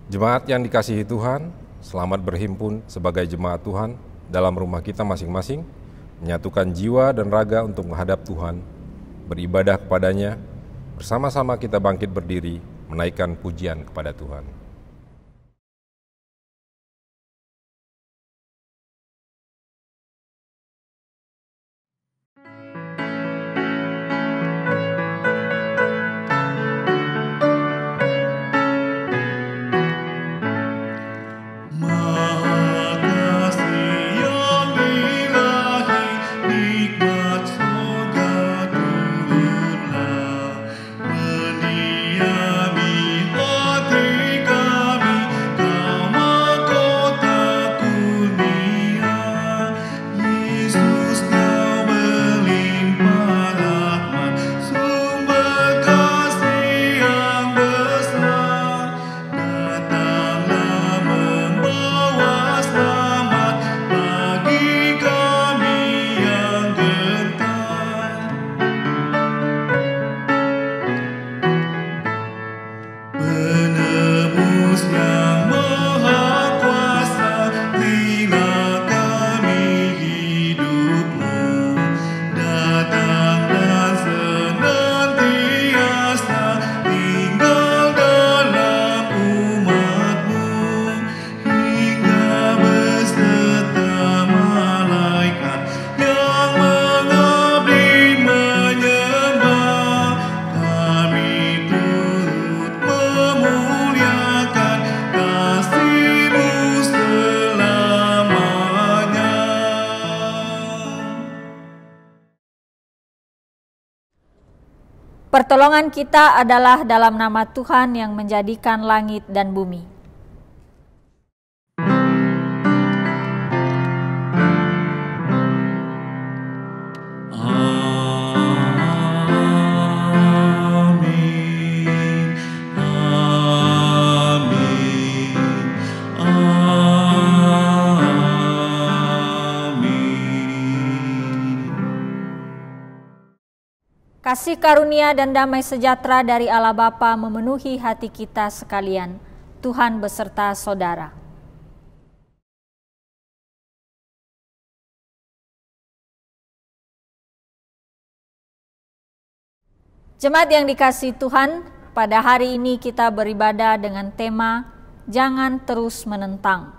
Jemaat yang dikasihi Tuhan, selamat berhimpun sebagai jemaat Tuhan dalam rumah kita masing-masing, menyatukan jiwa dan raga untuk menghadap Tuhan, beribadah kepadanya, bersama-sama kita bangkit berdiri, menaikkan pujian kepada Tuhan. Pertolongan kita adalah dalam nama Tuhan yang menjadikan langit dan bumi. Kasih karunia dan damai sejahtera dari Allah Bapa memenuhi hati kita sekalian. Tuhan beserta saudara. Jemaat yang dikasihi Tuhan, pada hari ini kita beribadah dengan tema Jangan Terus Menentang.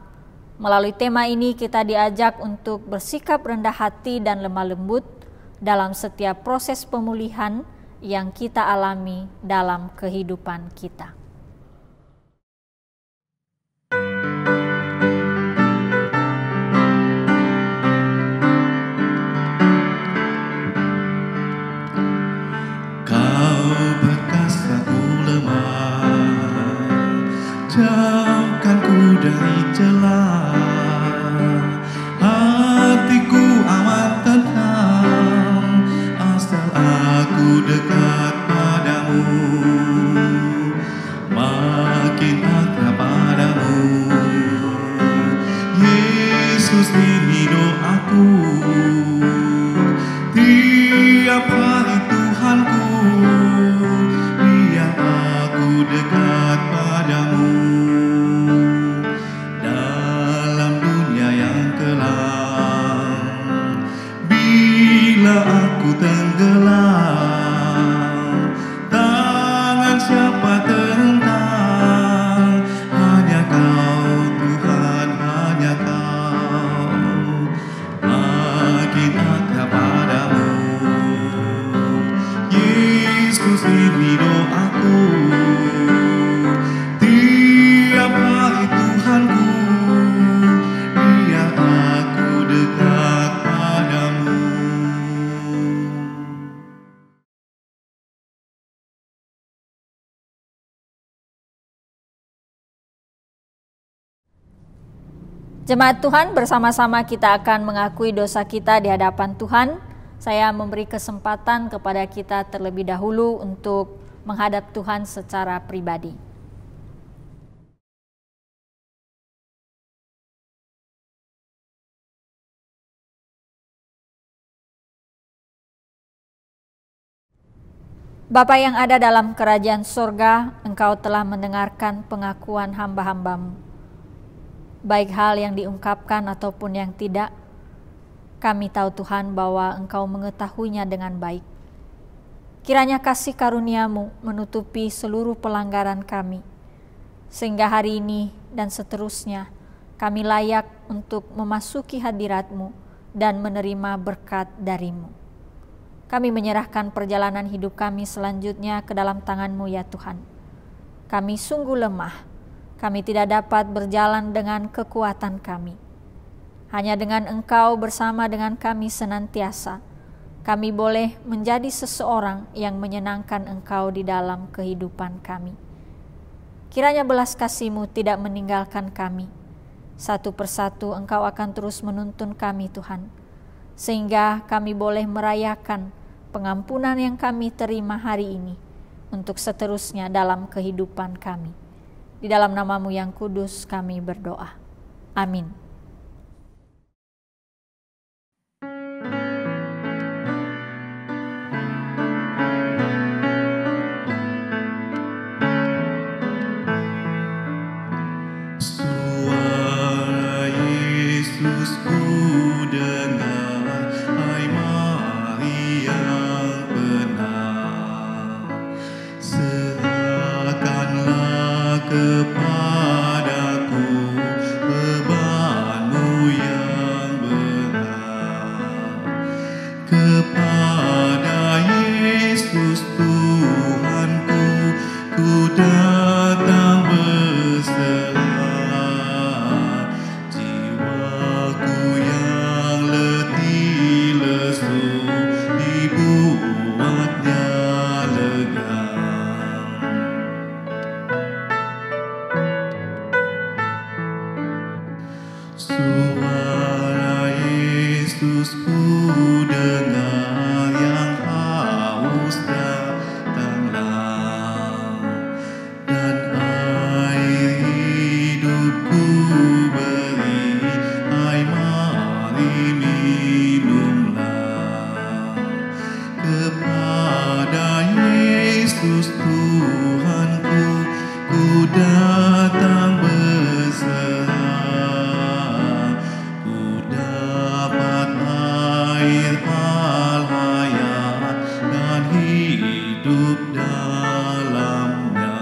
Melalui tema ini kita diajak untuk bersikap rendah hati dan lemah lembut dalam setiap proses pemulihan yang kita alami dalam kehidupan kita. Kau berkasa ku lemah, jauhkan ku dari celah. Hatiku amat tenang asal aku dekat padamu, makin akrab padamu. Yesus, ini doaku tiap hari, Tuhanku, biar aku dekat padamu dalam dunia yang kelam. Bila aku tenggelam, tangan siapa terentang? Hanya Kau, Tuhan, hanya Kau. Makin akrab padamu, Yesus, ini doaku tiap hari, Tuhanku, biar aku dekat padamu. Jemaat Tuhan, bersama-sama kita akan mengakui dosa kita di hadapan Tuhan. Saya memberi kesempatan kepada kita terlebih dahulu untuk menghadap Tuhan secara pribadi. Bapa yang ada dalam kerajaan sorga, Engkau telah mendengarkan pengakuan hamba-hambamu. Baik hal yang diungkapkan ataupun yang tidak, kami tahu Tuhan bahwa Engkau mengetahuinya dengan baik. Kiranya kasih karunia-Mu menutupi seluruh pelanggaran kami, sehingga hari ini dan seterusnya kami layak untuk memasuki hadirat-Mu dan menerima berkat dari-Mu. Kami menyerahkan perjalanan hidup kami selanjutnya ke dalam tangan-Mu ya Tuhan. Kami sungguh lemah, kami tidak dapat berjalan dengan kekuatan kami. Hanya dengan Engkau bersama dengan kami senantiasa, kami boleh menjadi seseorang yang menyenangkan Engkau di dalam kehidupan kami. Kiranya belas kasih-Mu tidak meninggalkan kami. Satu persatu Engkau akan terus menuntun kami Tuhan, sehingga kami boleh merayakan pengampunan yang kami terima hari ini untuk seterusnya dalam kehidupan kami. Di dalam nama-Mu yang kudus kami berdoa. Amin. Suara Yesus ku dengar, hai Maria benar. Serahkanlah kepadaku beban-Mu yang berat. Kepada Yesus Tuhanku, ku datang berserah. Jiwaku yang letih lesu dibuatnya lega. Suara Yesus ku dengar, yang haus datanglah, dan air hidupku beri, hai mari minumlah. Kepada Yesus Tuhanku, ku datang berserah. Ku dapat air hayat dan hidup dalamnya.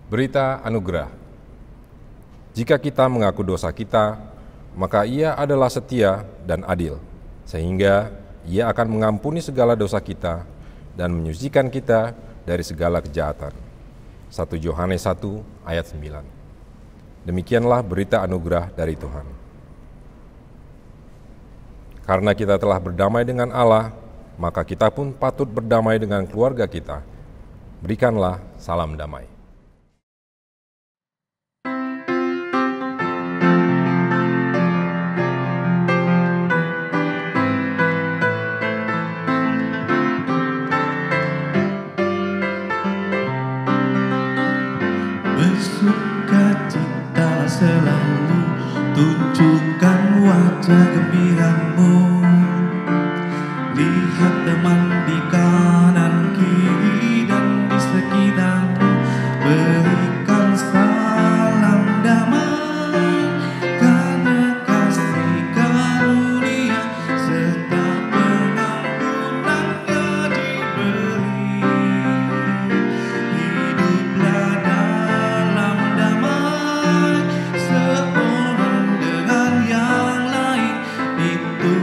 Berita anugerah. Jika kita mengaku dosa kita, maka Ia adalah setia dan adil, sehingga Ia akan mengampuni segala dosa kita dan menyucikan kita dari segala kejahatan. 1 Yohanes 1 ayat 9. Demikianlah berita anugerah dari Tuhan. Karena kita telah berdamai dengan Allah, maka kita pun patut berdamai dengan keluarga kita. Berikanlah salam damai. Bersukacitalah selalu, tunjukkan wajah gembira-Mu. Lihat teman di kanan kiri dan di sekitarmu, berikan salam damai, karena kasih karunia serta pengampunannya diberi. Hiduplah dalam damai, seorang dengan yang lain, itu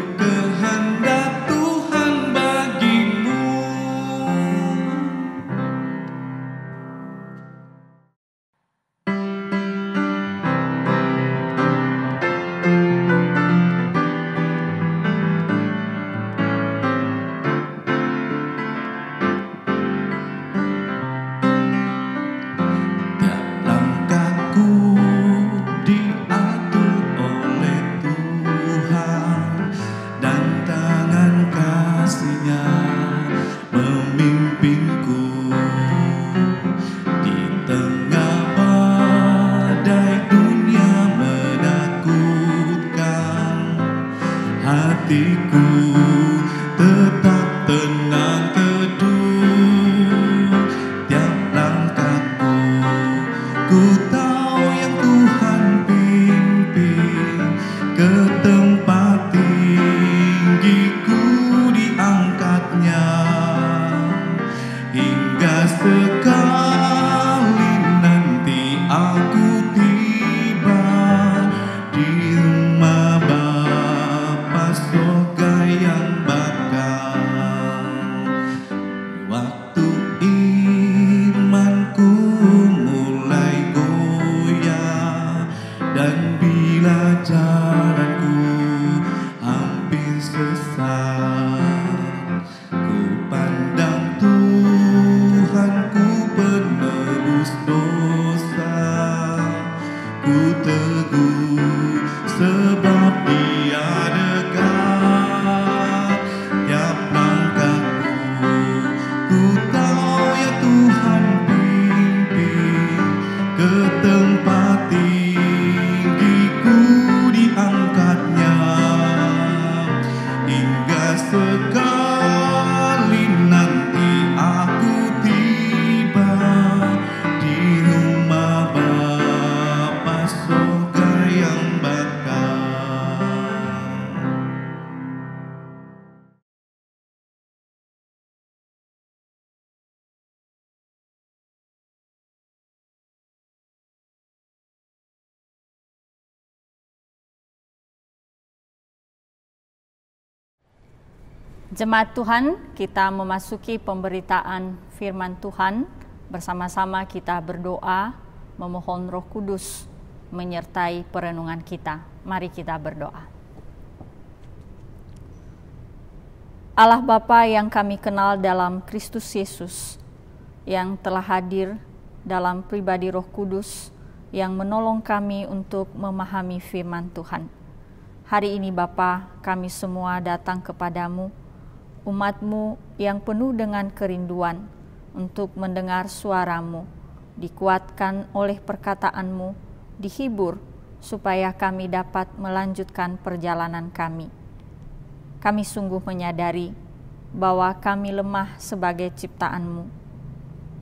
hatiku tetap tenang teduh. Tiap langkahku ku tahu yang Tuhan pimpin, ke tempat tinggiku diangkatnya, hingga sekali nanti aku tiba di rumah Bapa surga yang bakal. Waktu imanku mulai goyah, dan bila jalanku hampir sesat, ku pandang Tuhanku penebus dosa. Ku teguh sebab Dia dekat. Tiap langkahku ku tahu ya Tuhan pimpin, ke tempat tinggiku diangkatnya, hingga sekali nanti aku tiba di rumah Bapa surga yang bakal. Jemaat Tuhan, kita memasuki pemberitaan firman Tuhan. Bersama-sama kita berdoa, memohon Roh Kudus menyertai perenungan kita. Mari kita berdoa. Allah Bapa yang kami kenal dalam Kristus Yesus, yang telah hadir dalam pribadi Roh Kudus, yang menolong kami untuk memahami firman Tuhan. Hari ini Bapa, kami semua datang kepadamu, umat-Mu yang penuh dengan kerinduan untuk mendengar suara-Mu, dikuatkan oleh perkataan-Mu, dihibur supaya kami dapat melanjutkan perjalanan kami. Kami sungguh menyadari bahwa kami lemah sebagai ciptaan-Mu.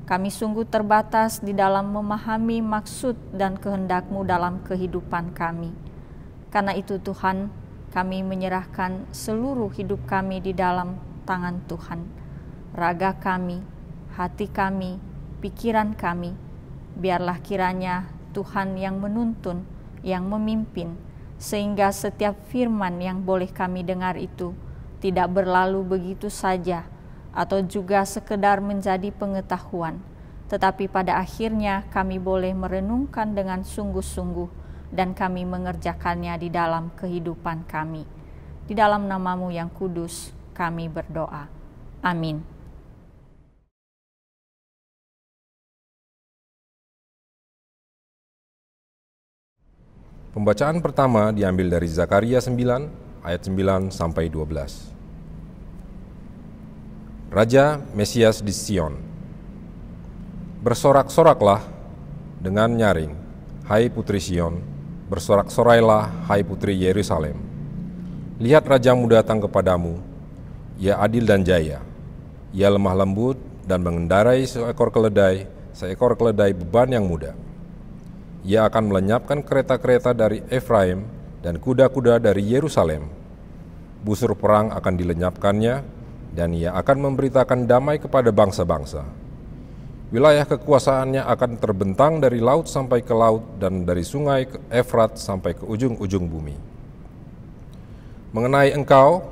Kami sungguh terbatas di dalam memahami maksud dan kehendak-Mu dalam kehidupan kami. Karena itu Tuhan, kami menyerahkan seluruh hidup kami di dalam tangan Tuhan. Raga kami, hati kami, pikiran kami, biarlah kiranya Tuhan yang menuntun, yang memimpin, sehingga setiap firman yang boleh kami dengar itu tidak berlalu begitu saja, atau juga sekedar menjadi pengetahuan, tetapi pada akhirnya kami boleh merenungkan dengan sungguh-sungguh, dan kami mengerjakannya di dalam kehidupan kami. Di dalam nama-Mu yang kudus, kami berdoa. Amin. Pembacaan pertama diambil dari Zakaria 9 ayat 9 sampai 12. Raja Mesias di Sion. Bersorak-soraklah dengan nyaring, hai putri Sion, bersorak-sorailah hai putri Yerusalem. Lihat rajamu datang kepadamu, ia adil dan jaya. Ia lemah lembut dan mengendarai seekor keledai beban yang muda. Ia akan melenyapkan kereta-kereta dari Efraim dan kuda-kuda dari Yerusalem. Busur perang akan dilenyapkannya, dan ia akan memberitakan damai kepada bangsa-bangsa. Wilayah kekuasaannya akan terbentang dari laut sampai ke laut, dan dari sungai Efrat sampai ke ujung-ujung bumi. Mengenai engkau,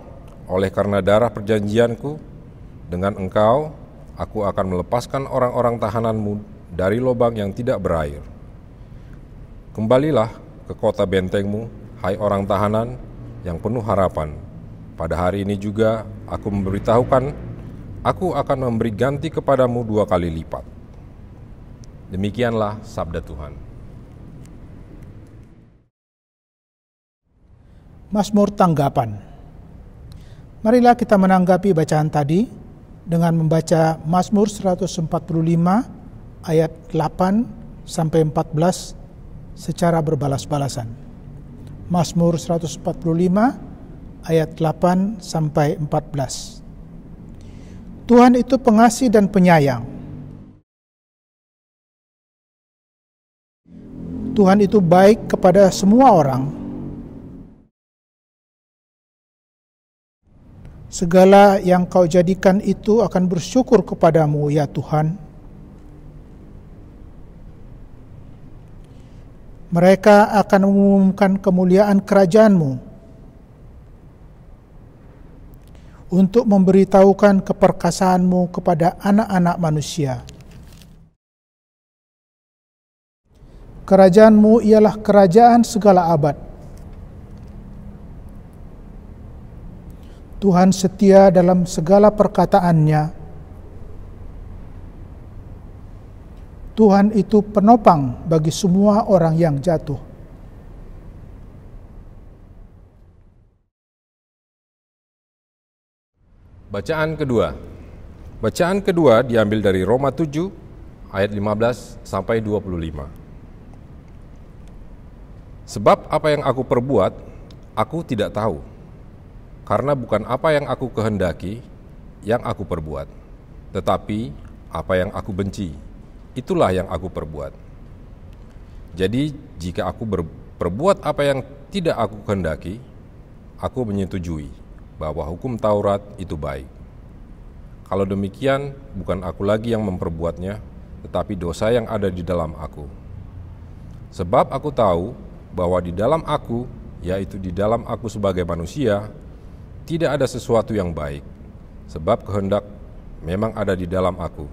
oleh karena darah perjanjianku, dengan engkau, aku akan melepaskan orang-orang tahananmu dari lubang yang tidak berair. Kembalilah ke kota bentengmu, hai orang tahanan yang penuh harapan. Pada hari ini juga aku memberitahukan, aku akan memberi ganti kepadamu 2 kali lipat. Demikianlah sabda Tuhan. Mazmur tanggapan. Marilah kita menanggapi bacaan tadi dengan membaca Mazmur 145 ayat 8 sampai 14 secara berbalas-balasan. Mazmur 145 ayat 8 sampai 14. Tuhan itu pengasih dan penyayang. Tuhan itu baik kepada semua orang. Segala yang kau jadikan itu akan bersyukur kepadamu, ya Tuhan. Mereka akan mengumumkan kemuliaan kerajaan-Mu untuk memberitahukan keperkasaan-Mu kepada anak-anak manusia. Kerajaan-Mu ialah kerajaan segala abad. Tuhan setia dalam segala perkataannya. Tuhan itu penopang bagi semua orang yang jatuh. Bacaan kedua. Bacaan kedua diambil dari Roma 7 ayat 15 sampai 25. Sebab apa yang aku perbuat, aku tidak tahu. Karena bukan apa yang aku kehendaki yang aku perbuat, tetapi apa yang aku benci, itulah yang aku perbuat. Jadi jika aku berbuat apa yang tidak aku kehendaki, aku menyetujui bahwa hukum Taurat itu baik. Kalau demikian, bukan aku lagi yang memperbuatnya, tetapi dosa yang ada di dalam aku. Sebab aku tahu bahwa di dalam aku, yaitu di dalam aku sebagai manusia, tidak ada sesuatu yang baik, sebab kehendak memang ada di dalam aku,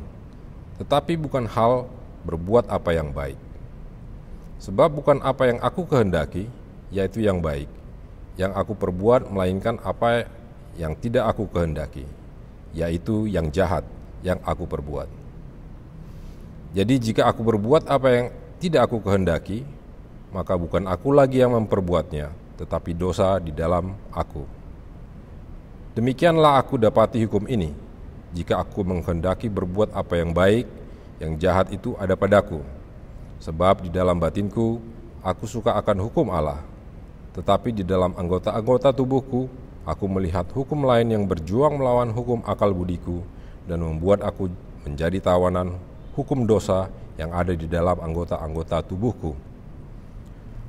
tetapi bukan hal berbuat apa yang baik. Sebab bukan apa yang aku kehendaki, yaitu yang baik, yang aku perbuat, melainkan apa yang tidak aku kehendaki, yaitu yang jahat yang aku perbuat. Jadi jika aku berbuat apa yang tidak aku kehendaki, maka bukan aku lagi yang memperbuatnya, tetapi dosa di dalam aku. Demikianlah aku dapati hukum ini, jika aku menghendaki berbuat apa yang baik, yang jahat itu ada padaku. Sebab di dalam batinku, aku suka akan hukum Allah, tetapi di dalam anggota-anggota tubuhku, aku melihat hukum lain yang berjuang melawan hukum akal budiku, dan membuat aku menjadi tawanan hukum dosa yang ada di dalam anggota-anggota tubuhku.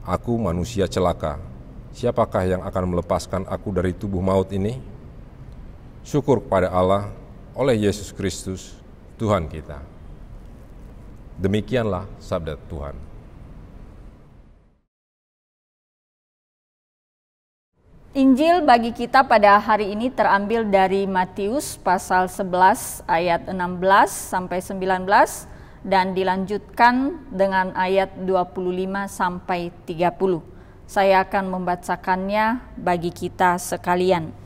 Aku manusia celaka, siapakah yang akan melepaskan aku dari tubuh maut ini? Syukur kepada Allah oleh Yesus Kristus, Tuhan kita. Demikianlah sabda Tuhan. Injil bagi kita pada hari ini terambil dari Matius pasal 11 ayat 16 sampai 19 dan dilanjutkan dengan ayat 25 sampai 30. Saya akan membacakannya bagi kita sekalian.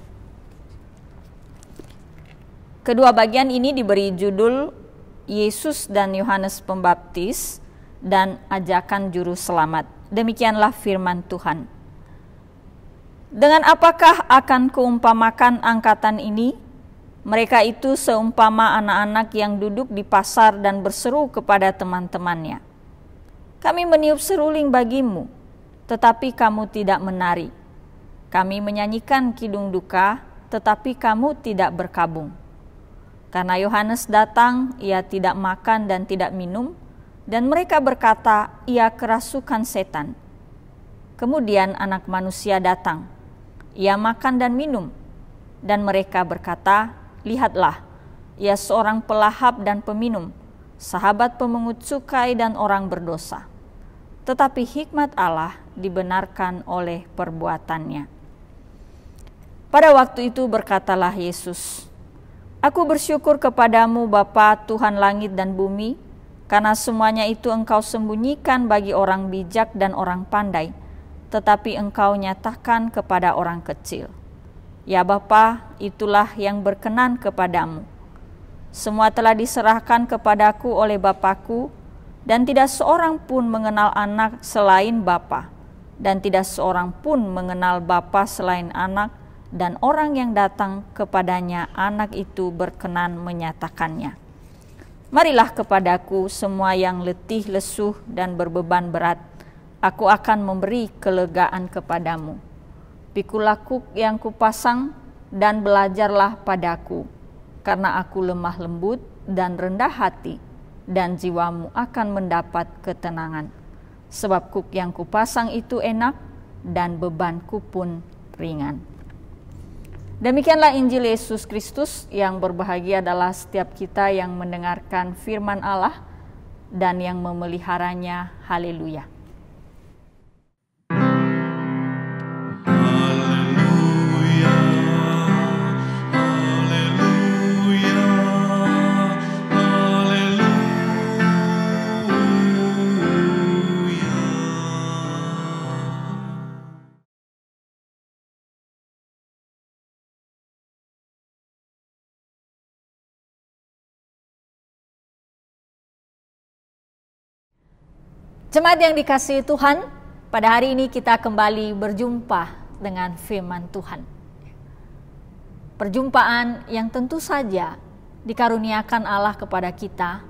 Kedua bagian ini diberi judul Yesus dan Yohanes Pembaptis dan ajakan juru selamat. Demikianlah firman Tuhan. Dengan apakah akan kuumpamakan angkatan ini? Mereka itu seumpama anak-anak yang duduk di pasar dan berseru kepada teman-temannya. Kami meniup seruling bagimu, tetapi kamu tidak menari. Kami menyanyikan kidung duka, tetapi kamu tidak berkabung. Karena Yohanes datang, ia tidak makan dan tidak minum, dan mereka berkata, ia kerasukan setan. Kemudian anak manusia datang, ia makan dan minum, dan mereka berkata, lihatlah, ia seorang pelahap dan peminum, sahabat pemungut cukai dan orang berdosa. Tetapi hikmat Allah dibenarkan oleh perbuatannya. Pada waktu itu berkatalah Yesus, Aku bersyukur kepadamu Bapa Tuhan langit dan bumi, karena semuanya itu Engkau sembunyikan bagi orang bijak dan orang pandai, tetapi Engkau nyatakan kepada orang kecil. Ya Bapa, itulah yang berkenan kepadamu. Semua telah diserahkan kepadaku oleh Bapakku, dan tidak seorang pun mengenal anak selain Bapa, dan tidak seorang pun mengenal Bapa selain anak, dan orang yang datang kepadanya anak itu berkenan menyatakannya. Marilah kepadaku semua yang letih, lesuh, dan berbeban berat, aku akan memberi kelegaan kepadamu. Pikulah kuk yang kupasang dan belajarlah padaku, karena aku lemah lembut dan rendah hati, dan jiwamu akan mendapat ketenangan. Sebab kuk yang kupasang itu enak, dan bebanku pun ringan. Demikianlah Injil Yesus Kristus. Yang berbahagia adalah setiap kita yang mendengarkan firman Allah dan yang memeliharanya. Haleluya. Jemaat yang dikasihi Tuhan, pada hari ini kita kembali berjumpa dengan firman Tuhan. Perjumpaan yang tentu saja dikaruniakan Allah kepada kita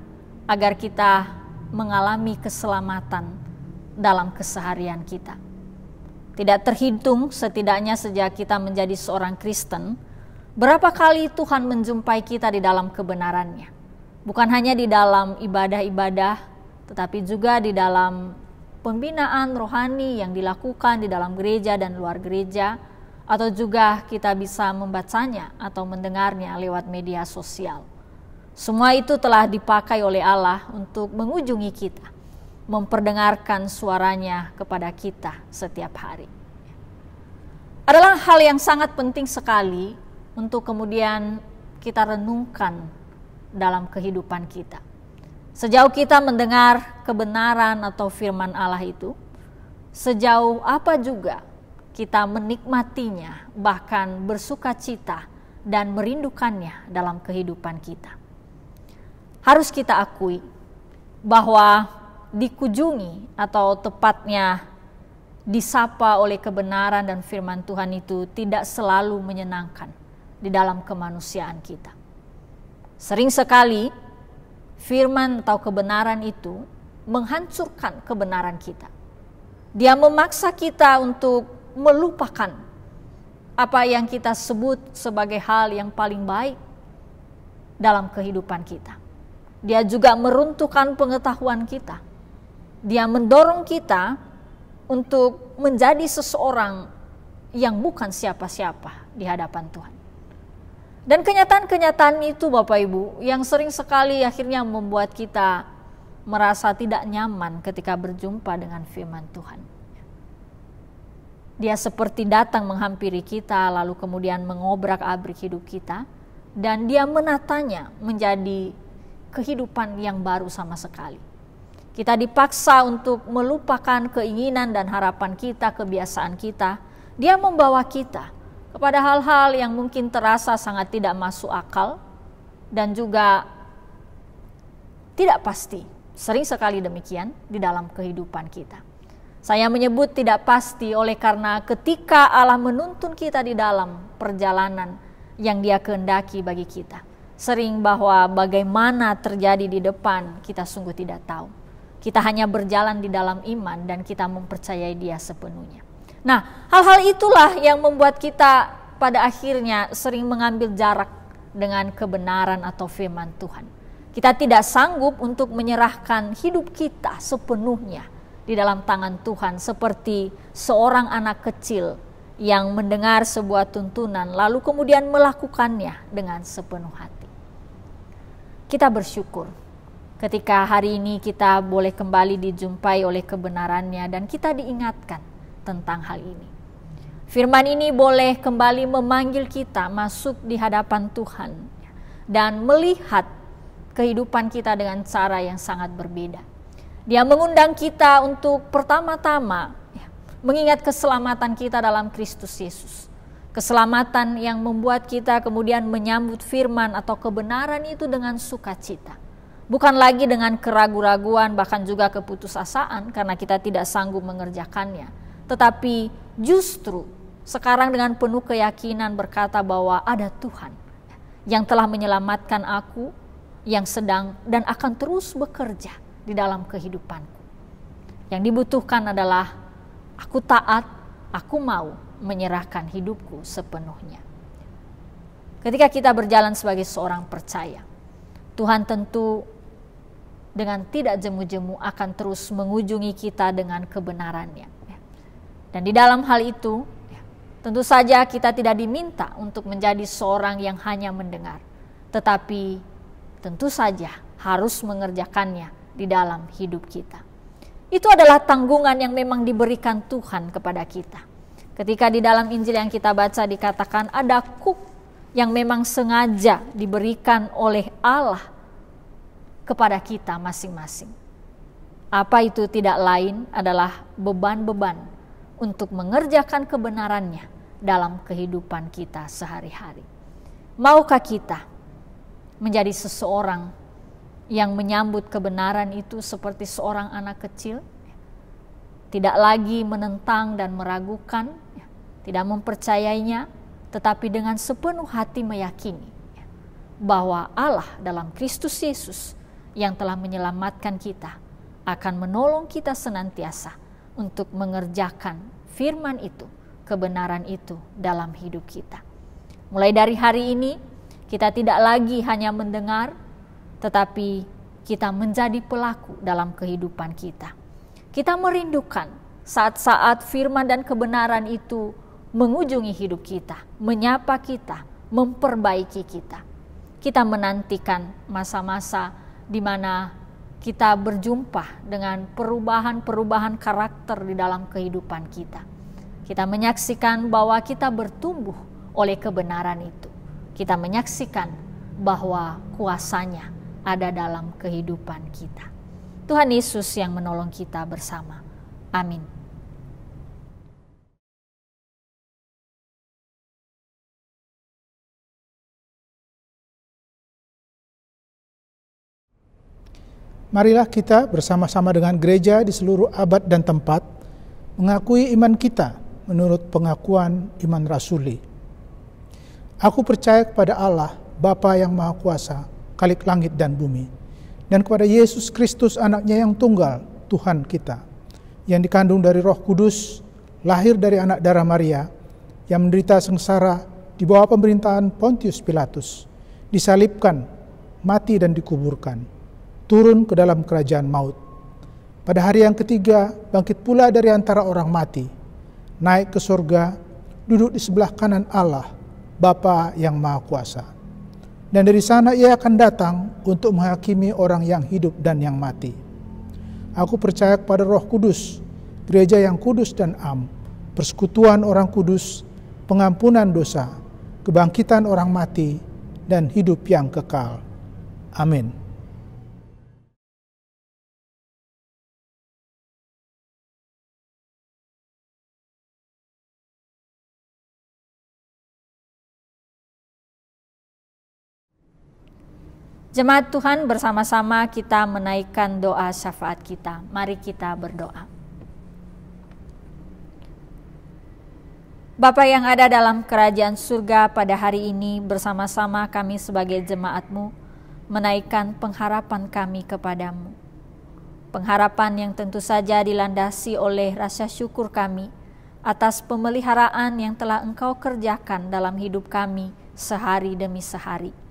agar kita mengalami keselamatan dalam keseharian kita. Tidak terhitung setidaknya sejak kita menjadi seorang Kristen, berapa kali Tuhan menjumpai kita di dalam kebenarannya. Bukan hanya di dalam ibadah-ibadah, tetapi juga di dalam pembinaan rohani yang dilakukan di dalam gereja dan luar gereja, atau juga kita bisa membacanya atau mendengarnya lewat media sosial. Semua itu telah dipakai oleh Allah untuk mengunjungi kita, memperdengarkan suaranya kepada kita setiap hari. Adalah hal yang sangat penting sekali untuk kemudian kita renungkan dalam kehidupan kita. Sejauh kita mendengar kebenaran atau firman Allah itu, sejauh apa juga kita menikmatinya, bahkan bersuka cita dan merindukannya dalam kehidupan kita. Harus kita akui bahwa dikunjungi atau tepatnya disapa oleh kebenaran dan firman Tuhan itu tidak selalu menyenangkan di dalam kemanusiaan kita. Sering sekali firman atau kebenaran itu menghancurkan kebenaran kita. Dia memaksa kita untuk melupakan apa yang kita sebut sebagai hal yang paling baik dalam kehidupan kita. Dia juga meruntuhkan pengetahuan kita. Dia mendorong kita untuk menjadi seseorang yang bukan siapa-siapa di hadapan Tuhan. Dan kenyataan-kenyataan itu Bapak Ibu yang sering sekali akhirnya membuat kita merasa tidak nyaman ketika berjumpa dengan firman Tuhan. Dia seperti datang menghampiri kita lalu kemudian mengobrak-abrik hidup kita, dan dia menatanya menjadi kehidupan yang baru sama sekali. Kita dipaksa untuk melupakan keinginan dan harapan kita, kebiasaan kita. Dia membawa kita kepada hal-hal yang mungkin terasa sangat tidak masuk akal dan juga tidak pasti. Sering sekali demikian di dalam kehidupan kita. Saya menyebut tidak pasti oleh karena ketika Allah menuntun kita di dalam perjalanan yang Dia kehendaki bagi kita, sering bahwa bagaimana terjadi di depan kita sungguh tidak tahu. Kita hanya berjalan di dalam iman dan kita mempercayai Dia sepenuhnya. Nah, hal-hal itulah yang membuat kita pada akhirnya sering mengambil jarak dengan kebenaran atau firman Tuhan. Kita tidak sanggup untuk menyerahkan hidup kita sepenuhnya di dalam tangan Tuhan, seperti seorang anak kecil yang mendengar sebuah tuntunan lalu kemudian melakukannya dengan sepenuh hati. Kita bersyukur ketika hari ini kita boleh kembali dijumpai oleh kebenarannya dan kita diingatkan tentang hal ini. Firman ini boleh kembali memanggil kita masuk di hadapan Tuhan dan melihat kehidupan kita dengan cara yang sangat berbeda. Dia mengundang kita untuk pertama-tama mengingat keselamatan kita dalam Kristus Yesus. Keselamatan yang membuat kita kemudian menyambut firman atau kebenaran itu dengan sukacita. Bukan lagi dengan keraguan-raguan, bahkan juga keputusasaan karena kita tidak sanggup mengerjakannya. Tetapi justru sekarang dengan penuh keyakinan berkata bahwa ada Tuhan yang telah menyelamatkan aku, yang sedang dan akan terus bekerja di dalam kehidupanku. Yang dibutuhkan adalah aku taat, aku mau menyerahkan hidupku sepenuhnya. Ketika kita berjalan sebagai seorang percaya, Tuhan tentu dengan tidak jemu-jemu akan terus mengunjungi kita dengan kebenarannya. Dan di dalam hal itu, tentu saja kita tidak diminta untuk menjadi seorang yang hanya mendengar, tetapi tentu saja harus mengerjakannya di dalam hidup kita. Itu adalah tanggungan yang memang diberikan Tuhan kepada kita. Ketika di dalam Injil yang kita baca dikatakan ada kuk yang memang sengaja diberikan oleh Allah kepada kita masing-masing. Apa itu tidak lain adalah beban-beban untuk mengerjakan kebenarannya dalam kehidupan kita sehari-hari. Maukah kita menjadi seseorang yang menyambut kebenaran itu seperti seorang anak kecil? Tidak lagi menentang dan meragukan, tidak mempercayainya, tetapi dengan sepenuh hati meyakini bahwa Allah dalam Kristus Yesus yang telah menyelamatkan kita akan menolong kita senantiasa untuk mengerjakan firman itu, kebenaran itu dalam hidup kita. Mulai dari hari ini, kita tidak lagi hanya mendengar, tetapi kita menjadi pelaku dalam kehidupan kita. Kita merindukan saat-saat firman dan kebenaran itu mengunjungi hidup kita, menyapa kita, memperbaiki kita. Kita menantikan masa-masa di mana kita berjumpa dengan perubahan-perubahan karakter di dalam kehidupan kita. Kita menyaksikan bahwa kita bertumbuh oleh kebenaran itu. Kita menyaksikan bahwa kuasanya ada dalam kehidupan kita. Tuhan Yesus yang menolong kita bersama. Amin. Marilah kita bersama-sama dengan gereja di seluruh abad dan tempat mengakui iman kita menurut pengakuan iman rasuli. Aku percaya kepada Allah, Bapa yang Maha Kuasa, Khalik langit dan bumi, dan kepada Yesus Kristus anaknya yang tunggal, Tuhan kita, yang dikandung dari Roh Kudus, lahir dari anak darah Maria, yang menderita sengsara di bawah pemerintahan Pontius Pilatus, disalibkan, mati dan dikuburkan, turun ke dalam kerajaan maut. Pada hari yang ketiga, bangkit pula dari antara orang mati, naik ke surga, duduk di sebelah kanan Allah, Bapa yang Maha Kuasa. Dan dari sana ia akan datang untuk menghakimi orang yang hidup dan yang mati. Aku percaya kepada Roh Kudus, gereja yang kudus dan am, persekutuan orang kudus, pengampunan dosa, kebangkitan orang mati, dan hidup yang kekal. Amin. Jemaat Tuhan, bersama-sama kita menaikkan doa syafaat kita. Mari kita berdoa. Bapa yang ada dalam kerajaan surga, pada hari ini bersama-sama kami sebagai jemaat-Mu menaikkan pengharapan kami kepadamu. Pengharapan yang tentu saja dilandasi oleh rasa syukur kami atas pemeliharaan yang telah Engkau kerjakan dalam hidup kami sehari demi sehari.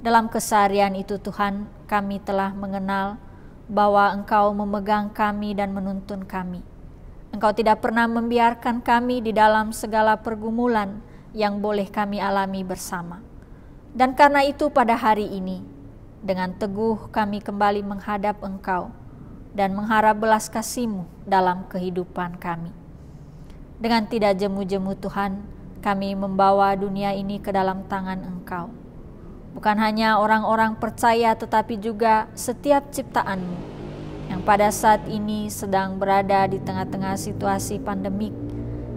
Dalam keseharian itu Tuhan, kami telah mengenal bahwa Engkau memegang kami dan menuntun kami. Engkau tidak pernah membiarkan kami di dalam segala pergumulan yang boleh kami alami bersama. Dan karena itu pada hari ini, dengan teguh kami kembali menghadap Engkau dan mengharap belas kasih-Mu dalam kehidupan kami. Dengan tidak jemu-jemu Tuhan, kami membawa dunia ini ke dalam tangan Engkau. Bukan hanya orang-orang percaya, tetapi juga setiap ciptaan-Mu yang pada saat ini sedang berada di tengah-tengah situasi pandemik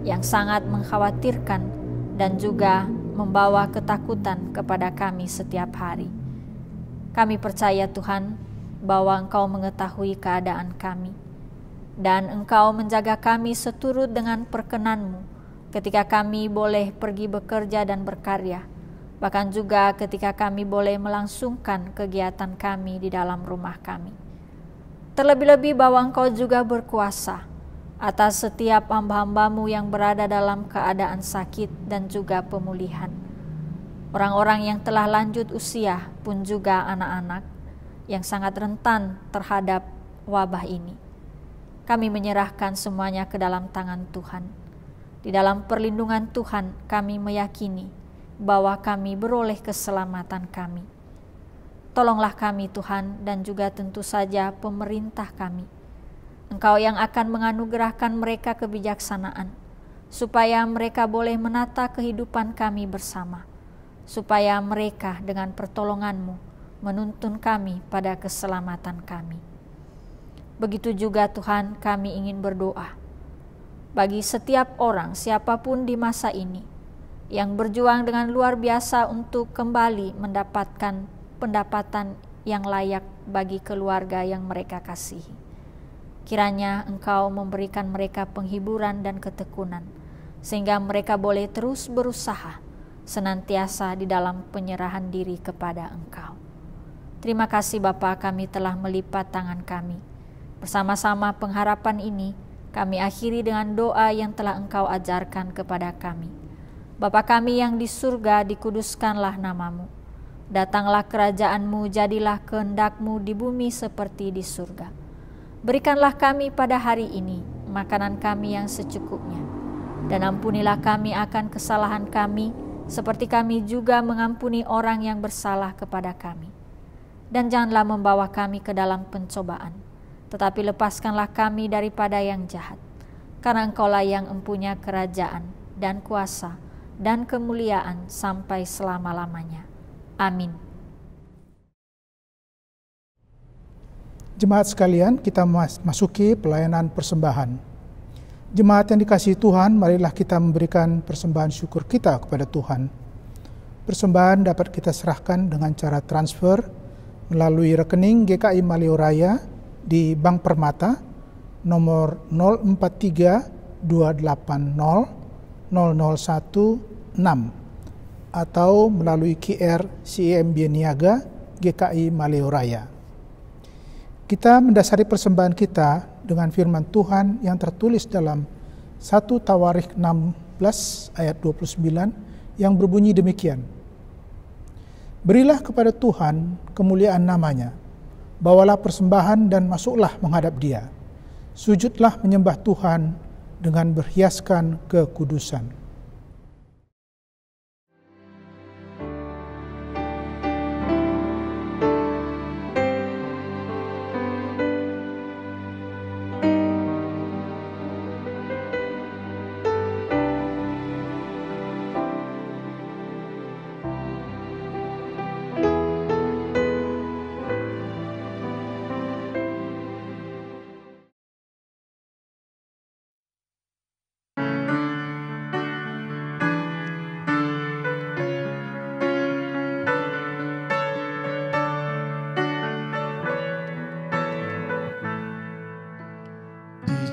yang sangat mengkhawatirkan dan juga membawa ketakutan kepada kami setiap hari. Kami percaya Tuhan bahwa Engkau mengetahui keadaan kami dan Engkau menjaga kami seturut dengan perkenan-Mu ketika kami boleh pergi bekerja dan berkarya. Bahkan juga ketika kami boleh melangsungkan kegiatan kami di dalam rumah kami. Terlebih-lebih bahwa Engkau juga berkuasa atas setiap hamba-hambamu yang berada dalam keadaan sakit dan juga pemulihan. Orang-orang yang telah lanjut usia pun juga anak-anak yang sangat rentan terhadap wabah ini. Kami menyerahkan semuanya ke dalam tangan Tuhan. Di dalam perlindungan Tuhan kami meyakini bahwa kami beroleh keselamatan kami. Tolonglah kami Tuhan, dan juga tentu saja pemerintah kami. Engkau yang akan menganugerahkan mereka kebijaksanaan, supaya mereka boleh menata kehidupan kami bersama, supaya mereka dengan pertolongan-Mu menuntun kami pada keselamatan kami. Begitu juga Tuhan, kami ingin berdoa bagi setiap orang, siapapun di masa ini, yang berjuang dengan luar biasa untuk kembali mendapatkan pendapatan yang layak bagi keluarga yang mereka kasihi. Kiranya Engkau memberikan mereka penghiburan dan ketekunan, sehingga mereka boleh terus berusaha senantiasa di dalam penyerahan diri kepada Engkau. Terima kasih Bapa, kami telah melipat tangan kami. Bersama-sama pengharapan ini, kami akhiri dengan doa yang telah Engkau ajarkan kepada kami. Bapa kami yang di surga, dikuduskanlah nama-Mu. Datanglah kerajaan-Mu, jadilah kehendak-Mu di bumi seperti di surga. Berikanlah kami pada hari ini makanan kami yang secukupnya. Dan ampunilah kami akan kesalahan kami, seperti kami juga mengampuni orang yang bersalah kepada kami. Dan janganlah membawa kami ke dalam pencobaan, tetapi lepaskanlah kami daripada yang jahat. Karena Engkaulah yang empunya kerajaan dan kuasa dan kemuliaan sampai selama-lamanya. Amin. Jemaat sekalian, kita masuki pelayanan persembahan. Jemaat yang dikasihi Tuhan, marilah kita memberikan persembahan syukur kita kepada Tuhan. Persembahan dapat kita serahkan dengan cara transfer melalui rekening GKI Maleo Raya di Bank Permata nomor 0432800016 atau melalui QR CIMB Niaga GKI Maleo Raya. Kita mendasari persembahan kita dengan firman Tuhan yang tertulis dalam 1 Tawarikh 16 ayat 29 yang berbunyi demikian. Berilah kepada Tuhan kemuliaan namanya, bawalah persembahan dan masuklah menghadap Dia. Sujudlah menyembah Tuhan dengan berhiaskan kekudusan.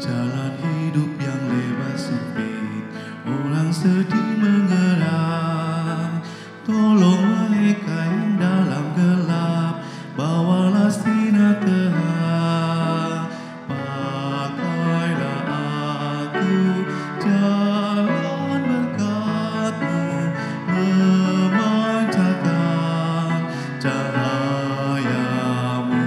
Jalan hidup yang lebar sempit, orang sedih mengerang. Tolong mereka yang dalam gelap, bawalah sinar terang. Pakailah aku jalan berkat-Mu, memancarkan cahaya-Mu.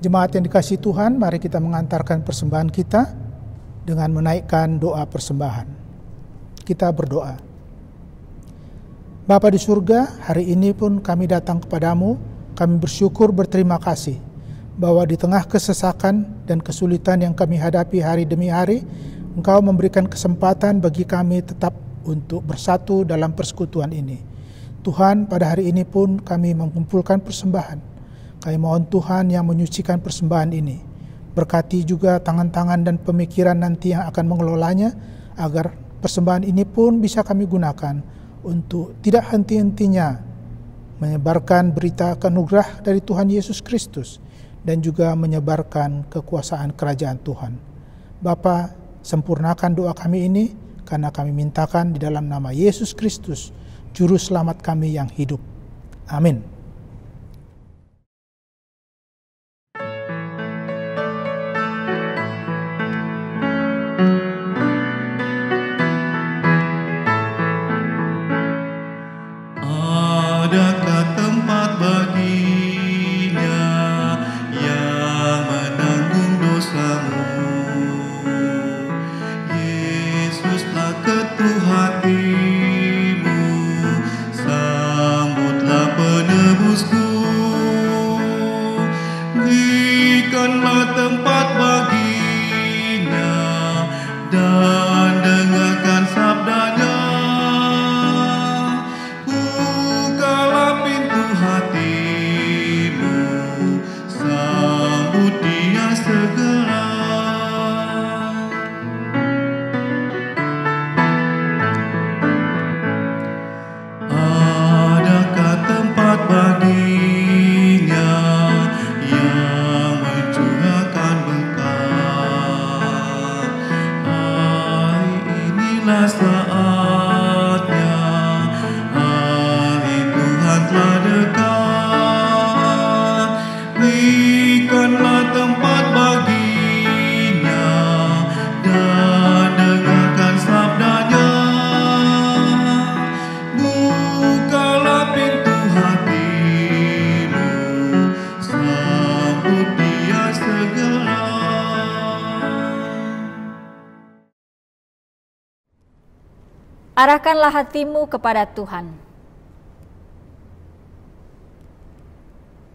Jemaat yang dikasihi Tuhan, mari kita mengantarkan persembahan kita dengan menaikkan doa persembahan. Kita berdoa. Bapa di surga, hari ini pun kami datang kepadamu, kami bersyukur berterima kasih bahwa di tengah kesesakan dan kesulitan yang kami hadapi hari demi hari, Engkau memberikan kesempatan bagi kami tetap untuk bersatu dalam persekutuan ini. Tuhan, pada hari ini pun kami mengumpulkan persembahan. Kami mohon Tuhan yang menyucikan persembahan ini. Berkati juga tangan-tangan dan pemikiran nanti yang akan mengelolanya, agar persembahan ini pun bisa kami gunakan untuk tidak henti-hentinya menyebarkan berita anugerah dari Tuhan Yesus Kristus dan juga menyebarkan kekuasaan kerajaan Tuhan. Bapa, sempurnakan doa kami ini karena kami mintakan di dalam nama Yesus Kristus, Juru Selamat kami yang hidup. Amin. Adakah tempat baginya yang menanggung dosamu? Yesuslah ketuk hatimu, sambutlah penebusku. Berikanlah tempat baginya dan dengarkan sabdanya. Bukalah pintu hatimu, sambut dia segera. Adakah tempat baginya yang mencurahkan berkat? Hari inilah saatnya, hari Tuhan telah dekat. Berikanlah tempat baginya dan dengarkan sabdanya. Bukalah pintu hatimu, sambut dia segera. Arahkanlah hatimu kepada Tuhan.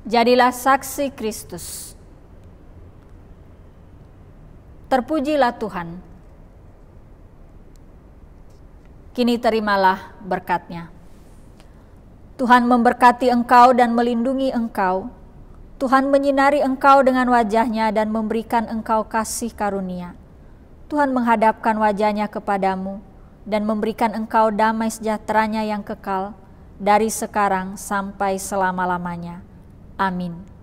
Jadilah saksi Kristus. Terpujilah Tuhan. Kini terimalah berkat-Nya. Tuhan memberkati engkau dan melindungi engkau. Tuhan menyinari engkau dengan wajah-Nya dan memberikan engkau kasih karunia. Tuhan menghadapkan wajah-Nya kepadamu dan memberikan engkau damai sejahtera-Nya yang kekal dari sekarang sampai selama-lamanya. Amin.